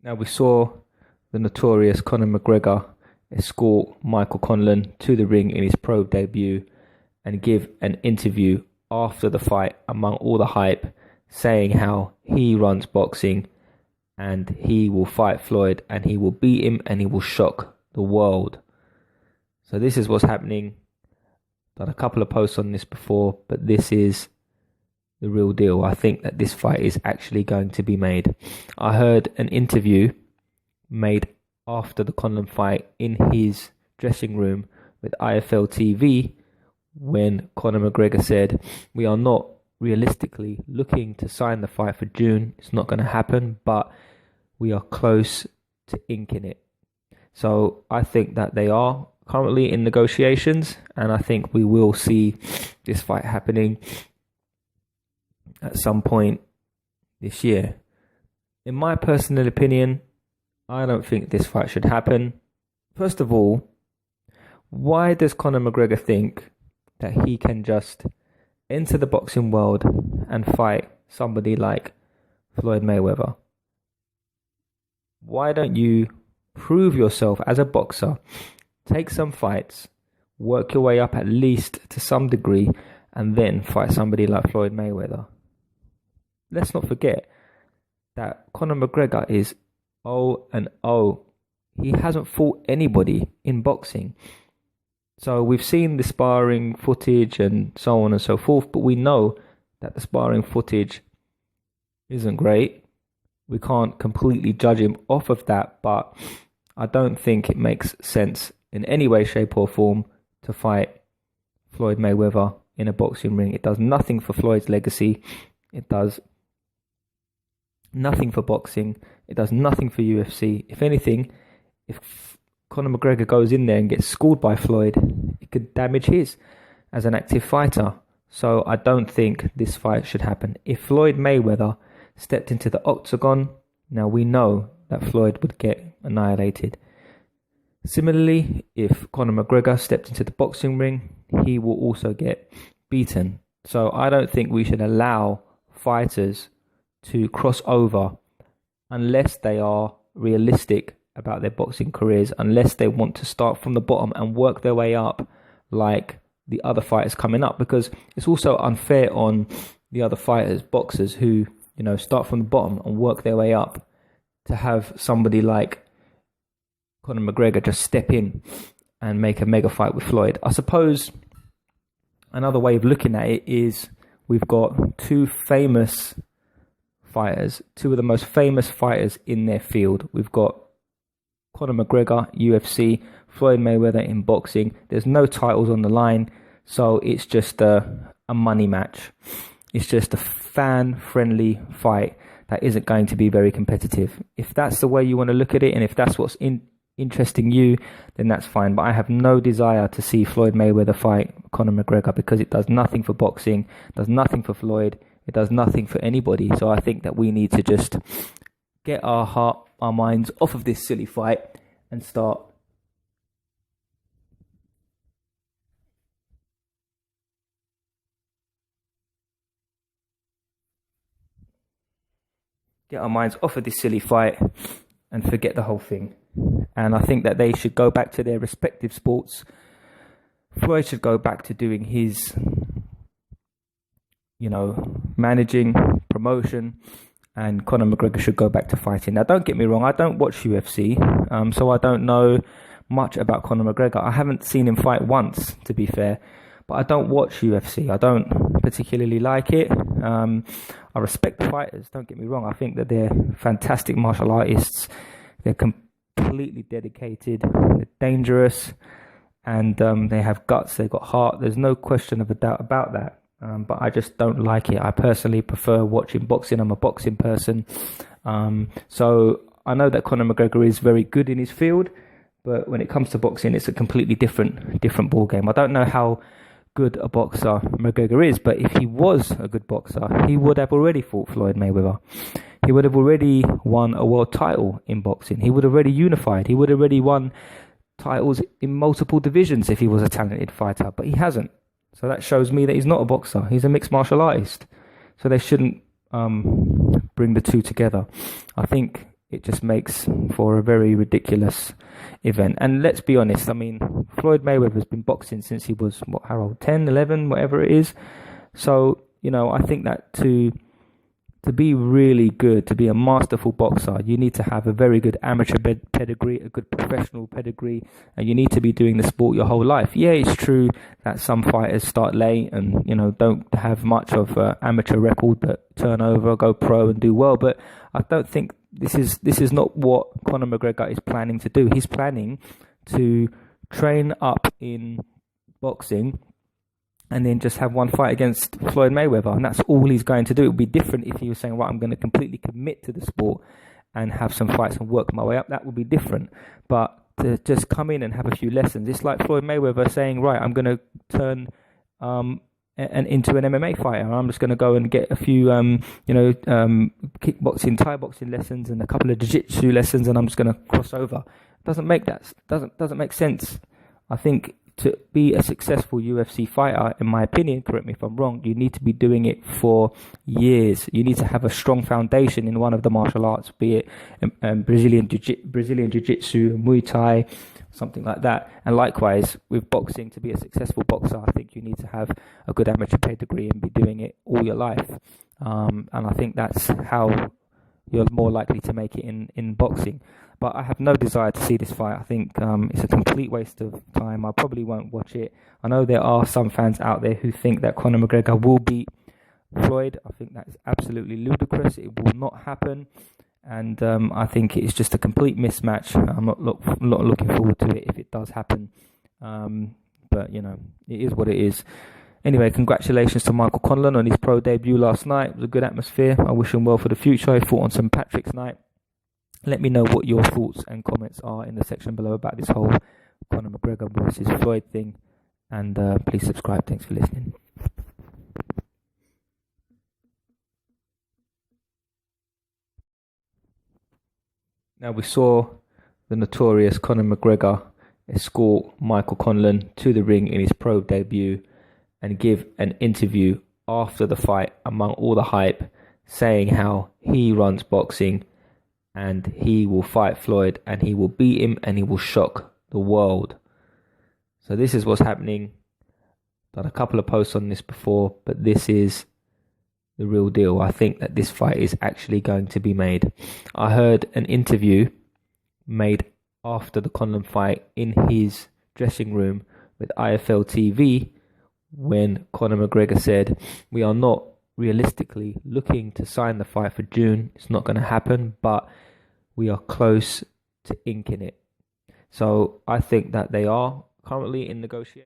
Now we saw the notorious Conor McGregor escort Michael Conlan to the ring in his pro debut and give an interview after the fight among all the hype, saying how he runs boxing and he will fight Floyd and he will beat him and he will shock the world. So this is what's happening. Done a couple of posts on this before, but this is the real deal. I think that this fight is actually going to be made. I heard an interview made after the Conlan fight in his dressing room with IFL TV when Conor McGregor said, "We are not realistically looking to sign the fight for June. It's not going to happen, but we are close to inking it." So I think that they are currently in negotiations, and I think we will see this fight happening at some point this year. In my personal opinion, I don't think this fight should happen. First of all, why does Conor McGregor think that he can just enter the boxing world and fight somebody like Floyd Mayweather? Why don't you prove yourself as a boxer, take some fights, work your way up at least to some degree, and then fight somebody like Floyd Mayweather? Let's not forget that Conor McGregor is 0-0. He hasn't fought anybody in boxing. So we've seen the sparring footage and so on and so forth, but we know that the sparring footage isn't great. We can't completely judge him off of that, but I don't think it makes sense in any way, shape or form to fight Floyd Mayweather in a boxing ring. It does nothing for Floyd's legacy. It does nothing for boxing. It does nothing for UFC. If anything, if Conor McGregor goes in there and gets schooled by Floyd, it could damage his as an active fighter. So I don't think this fight should happen. If Floyd Mayweather stepped into the octagon, now we know that Floyd would get annihilated. Similarly, if Conor McGregor stepped into the boxing ring, he will also get beaten. So I don't think we should allow fighters to cross over unless they are realistic about their boxing careers, unless they want to start from the bottom and work their way up like the other fighters coming up, because it's also unfair on the other fighters, boxers who, start from the bottom and work their way up, to have somebody like Conor McGregor just step in and make a mega fight with Floyd. I suppose another way of looking at it is we've got two famous fighters, two of the most famous fighters in their field. We've got Conor McGregor, UFC, Floyd Mayweather in boxing. There's no titles on the line, so it's just a money match. It's just a fan-friendly fight that isn't going to be very competitive. If that's the way you want to look at it, and if that's what's interesting you, then that's fine. But I have no desire to see Floyd Mayweather fight Conor McGregor, because it does nothing for boxing, does nothing for Floyd, it does nothing for anybody. So I think that we need to just get our minds off of this silly fight and start and forget the whole thing. And I think that they should go back to their respective sports. Floyd should go back to doing his, managing, promotion, and Conor McGregor should go back to fighting. Now, don't get me wrong, I don't watch UFC, so I don't know much about Conor McGregor. I haven't seen him fight once, to be fair, but I don't watch UFC. I don't particularly like it. I respect the fighters, don't get me wrong. I think that they're fantastic martial artists. They're completely dedicated, they're dangerous, and they have guts, they've got heart. There's no question of a doubt about that. But I just don't like it. I personally prefer watching boxing. I'm a boxing person. So I know that Conor McGregor is very good in his field, but when it comes to boxing, it's a completely different ball game. I don't know how good a boxer McGregor is, but if he was a good boxer, he would have already fought Floyd Mayweather. He would have already won a world title in boxing. He would have already unified. He would have already won titles in multiple divisions if he was a talented fighter, but he hasn't. So that shows me that he's not a boxer. He's a mixed martial artist. So they shouldn't bring the two together. I think it just makes for a very ridiculous event. And let's be honest, I mean, Floyd Mayweather's been boxing since he was, how old, 10, 11, whatever it is. So, I think that to be really good, to be a masterful boxer, you need to have a very good amateur pedigree, a good professional pedigree, and you need to be doing the sport your whole life. Yeah, it's true that some fighters start late and, don't have much of an amateur record, but turn over, go pro and do well. But I don't think this is not what Conor McGregor is planning to do. He's planning to train up in boxing and then just have one fight against Floyd Mayweather, and that's all he's going to do. It would be different if he was saying, right, I'm going to completely commit to the sport and have some fights and work my way up. That would be different. But to just come in and have a few lessons, it's like Floyd Mayweather saying, right, I'm going to turn into an MMA fighter. I'm just going to go and get a few, kickboxing, Thai boxing lessons and a couple of jiu-jitsu lessons, and I'm just going to cross over. Doesn't make sense. I think to be a successful UFC fighter, in my opinion, correct me if I'm wrong, you need to be doing it for years. You need to have a strong foundation in one of the martial arts, be it Brazilian Jiu-Jitsu, Muay Thai, something like that. And likewise, with boxing, to be a successful boxer, I think you need to have a good amateur pedigree and be doing it all your life. And I think that's how you're more likely to make it in boxing. But I have no desire to see this fight. I think it's a complete waste of time. I probably won't watch it. I know there are some fans out there who think that Conor McGregor will beat Floyd. I think that is absolutely ludicrous. It will not happen. And I think it's just a complete mismatch. I'm not looking forward to it if it does happen. But, it is what it is. Anyway, congratulations to Michael Conlan on his pro debut last night. It was a good atmosphere. I wish him well for the future. He fought on St. Patrick's night. Let me know what your thoughts and comments are in the section below about this whole Conor McGregor versus Floyd thing. And please subscribe. Thanks for listening. Now, we saw the notorious Conor McGregor escort Michael Conlan to the ring in his pro debut and give an interview after the fight among all the hype, saying how he runs boxing and he will fight Floyd and he will beat him and he will shock the world. So this is what's happening. Done a couple of posts on this before, but this is the real deal. I think that this fight is actually going to be made. I heard an interview made after the Conlan fight in his dressing room with IFL TV when Conor McGregor said, we are not realistically looking to sign the fight for June. It's not going to happen, but we are close to inking it. So I think that they are currently in negotiation.